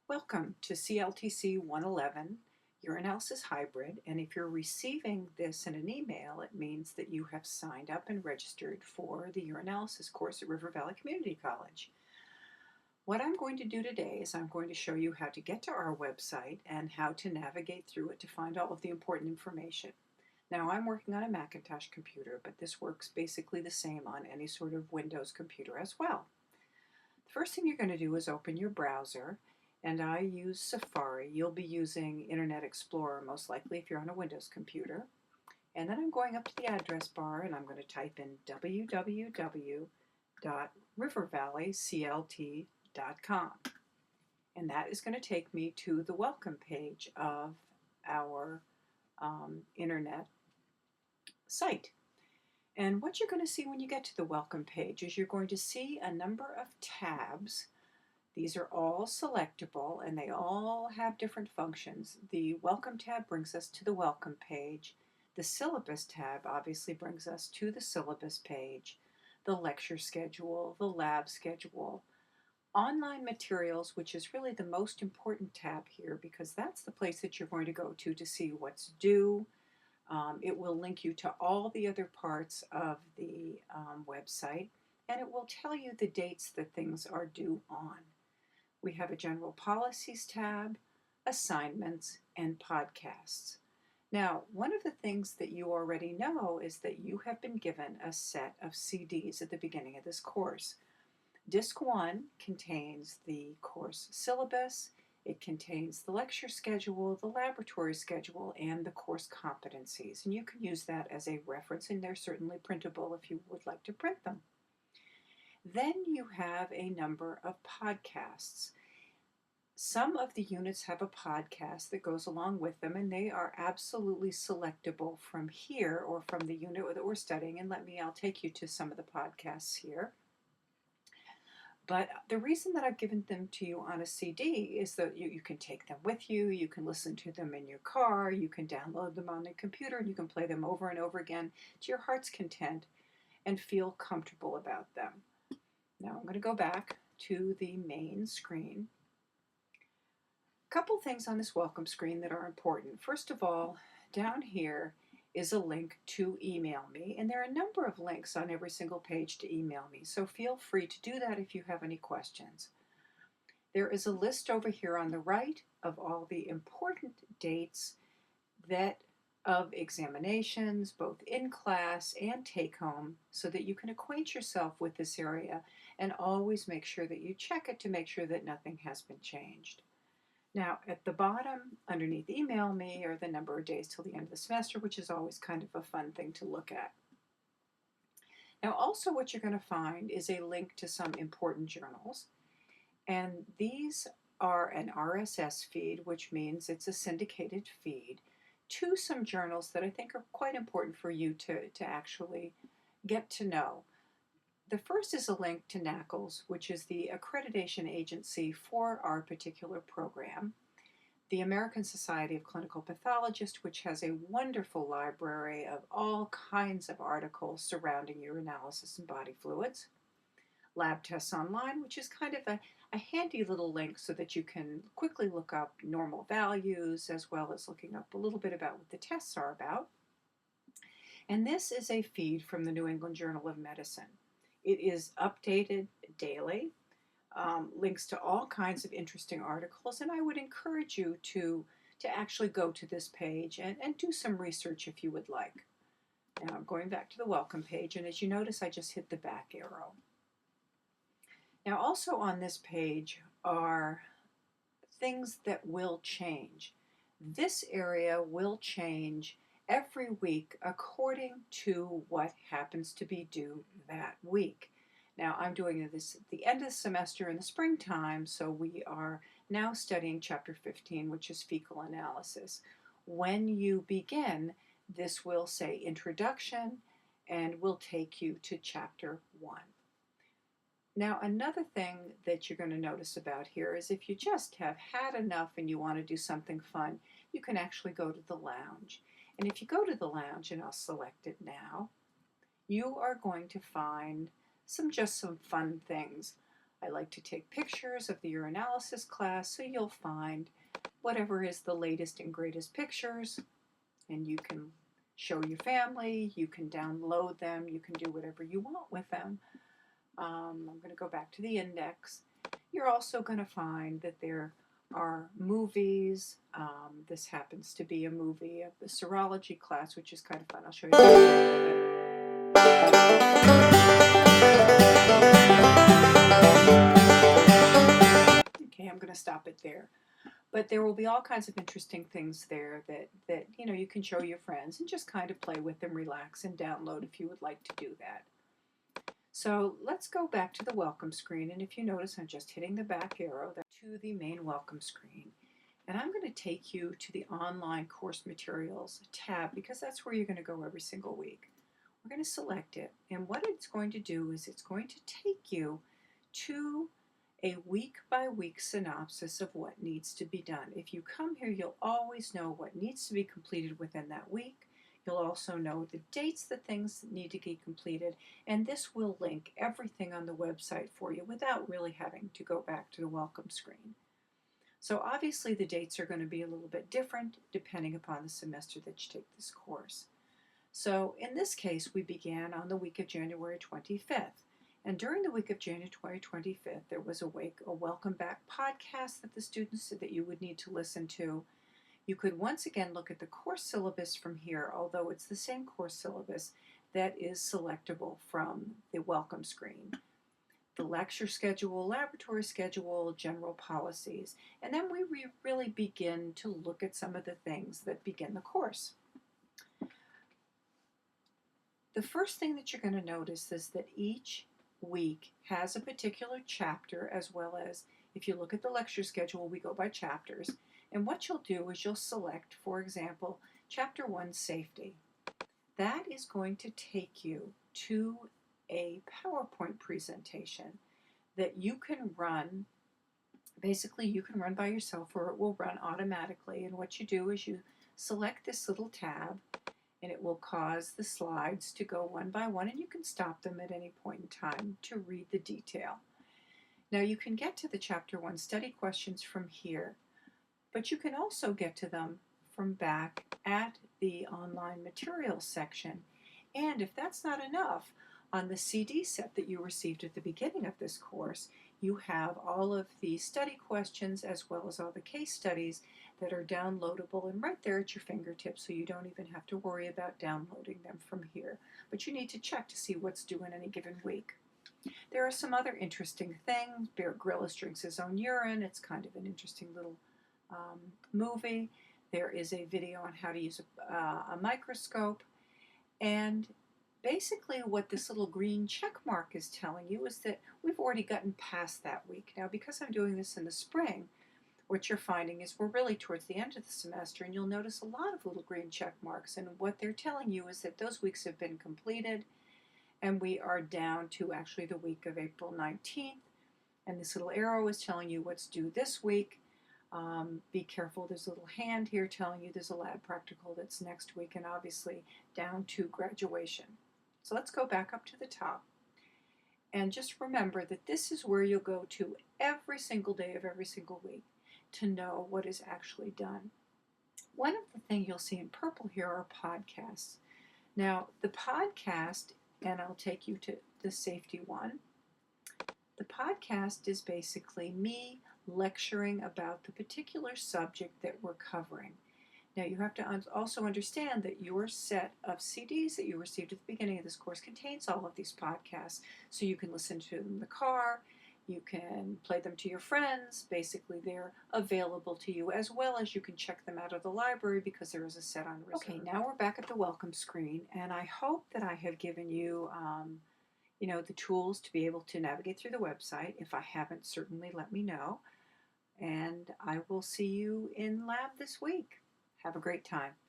Welcome to CLTC 111, Urinalysis Hybrid, and if you're receiving this in an email, it means that you have signed up and registered for the Urinalysis course at River Valley Community College. What I'm going to do today is I'm going to show you how to get to our website and how to navigate through it to find all of the important information. Now, I'm working on a Macintosh computer, but this works basically the same on any sort of Windows computer as well. The first thing you're going to do is open your browser, and I use Safari. You'll be using Internet Explorer most likely if you're on a Windows computer. And then I'm going up to the address bar and I'm going to type in www.rivervalleyclt.com. And that is going to take me to the welcome page of our internet site. And what you're going to see when you get to the welcome page is you're going to see a number of tabs. These are all selectable and they all have different functions. The Welcome tab brings us to the Welcome page. The Syllabus tab obviously brings us to the Syllabus page. The Lecture Schedule, the Lab Schedule. Online Materials, which is really the most important tab here because that's the place that you're going to go to see what's due. It will link you to all the other parts of the website, and it will tell you the dates that things are due on. We have a General Policies tab, Assignments, and Podcasts. Now, one of the things that you already know is that you have been given a set of CDs at the beginning of this course. Disc 1 contains the course syllabus, it contains the lecture schedule, the laboratory schedule, and the course competencies. And you can use that as a reference, and they're certainly printable if you would like to print them. Then you have a number of podcasts. Some of the units have a podcast that goes along with them, and they are absolutely selectable from here or from the unit that we're studying. And I'll take you to some of the podcasts here. But the reason that I've given them to you on a CD is that you can take them with you, you can listen to them in your car, you can download them on the computer, and you can play them over and over again to your heart's content and feel comfortable about them. Now I'm going to go back to the main screen. A couple things on this welcome screen that are important. First of all, down here is a link to email me, and there are a number of links on every single page to email me, so feel free to do that if you have any questions. There is a list over here on the right of all the important dates of examinations, both in class and take home, so that you can acquaint yourself with this area and always make sure that you check it to make sure that nothing has been changed. Now, at the bottom, underneath email me, are the number of days till the end of the semester, which is always kind of a fun thing to look at. Now, also what you're going to find is a link to some important journals, and these are an RSS feed, which means it's a syndicated feed, to some journals that I think are quite important for you to actually get to know. The first is a link to NACLS, which is the accreditation agency for our particular program. The American Society of Clinical Pathologists, which has a wonderful library of all kinds of articles surrounding urinalysis and body fluids. Lab Tests Online, which is kind of a handy little link so that you can quickly look up normal values as well as looking up a little bit about what the tests are about. And this is a feed from the New England Journal of Medicine. It is updated daily, links to all kinds of interesting articles, and I would encourage you to actually go to this page and do some research if you would like. Now I'm going back to the welcome page, and as you notice, I just hit the back arrow. Now also on this page are things that will change. This area will change every week according to what happens to be due that week. Now I'm doing this at the end of the semester in the springtime, so we are now studying chapter 15, which is fecal analysis. When you begin, this will say introduction and will take you to chapter 1. Now, another thing that you're going to notice about here is if you just have had enough and you want to do something fun, you can actually go to the lounge. And if you go to the lounge, and I'll select it now, you are going to find some fun things. I like to take pictures of the urinalysis class, so you'll find whatever is the latest and greatest pictures, and you can show your family, you can download them, you can do whatever you want with them. I'm going to go back to the index. You're also going to find that there are movies. This happens to be a movie of the serology class, which is kind of fun. I'll show you a little bit of it. Okay, I'm going to stop it there. But there will be all kinds of interesting things there that you can show your friends and just kind of play with them, relax, and download if you would like to do that. So let's go back to the welcome screen, and if you notice, I'm just hitting the back arrow to the main welcome screen. And I'm going to take you to the online course materials tab because that's where you're going to go every single week. We're going to select it, and what it's going to do is it's going to take you to a week-by-week synopsis of what needs to be done. If you come here, you'll always know what needs to be completed within that week. You'll also know the dates that things need to be completed, and this will link everything on the website for you without really having to go back to the welcome screen. So obviously the dates are going to be a little bit different depending upon the semester that you take this course. So in this case, we began on the week of January 25th. And during the week of January 25th, there was a welcome back podcast that the students said that you would need to listen to. You could once again look at the course syllabus from here, although it's the same course syllabus that is selectable from the welcome screen. The lecture schedule, laboratory schedule, general policies, and then we really begin to look at some of the things that begin the course. The first thing that you're going to notice is that each week has a particular chapter, as well as if you look at the lecture schedule, we go by chapters. And what you'll do is you'll select, for example, Chapter 1, Safety. That is going to take you to a PowerPoint presentation that you can run. Basically, you can run by yourself or it will run automatically. And what you do is you select this little tab, and it will cause the slides to go one by one, and you can stop them at any point in time to read the detail. Now you can get to the Chapter 1 study questions from here, but you can also get to them from back at the online materials section. And if that's not enough, on the CD set that you received at the beginning of this course, you have all of the study questions as well as all the case studies that are downloadable and right there at your fingertips, so you don't even have to worry about downloading them from here. But you need to check to see what's due in any given week. There are some other interesting things. Bear Grylls drinks his own urine. It's kind of an interesting little movie. There is a video on how to use a microscope. And basically what this little green check mark is telling you is that we've already gotten past that week. Now, because I'm doing this in the spring, what you're finding is we're really towards the end of the semester, and you'll notice a lot of little green check marks. And what they're telling you is that those weeks have been completed, and we are down to actually the week of April 19th. And this little arrow is telling you what's due this week. Be careful, there's a little hand here telling you there's a lab practical that's next week, and obviously down to graduation. So let's go back up to the top. And just remember that this is where you'll go to every single day of every single week to know what is actually done. One of the things you'll see in purple here are podcasts. Now, the podcast, and I'll take you to the safety one, the podcast is basically me lecturing about the particular subject that we're covering. Now, you have to also understand that your set of CDs that you received at the beginning of this course contains all of these podcasts, so you can listen to them in the car, you can play them to your friends. Basically, they're available to you, as well as you can check them out of the library because there is a set on reserve. Okay, now we're back at the welcome screen, and I hope that I have given you the tools to be able to navigate through the website. If I haven't, certainly let me know. And I will see you in lab this week. Have a great time.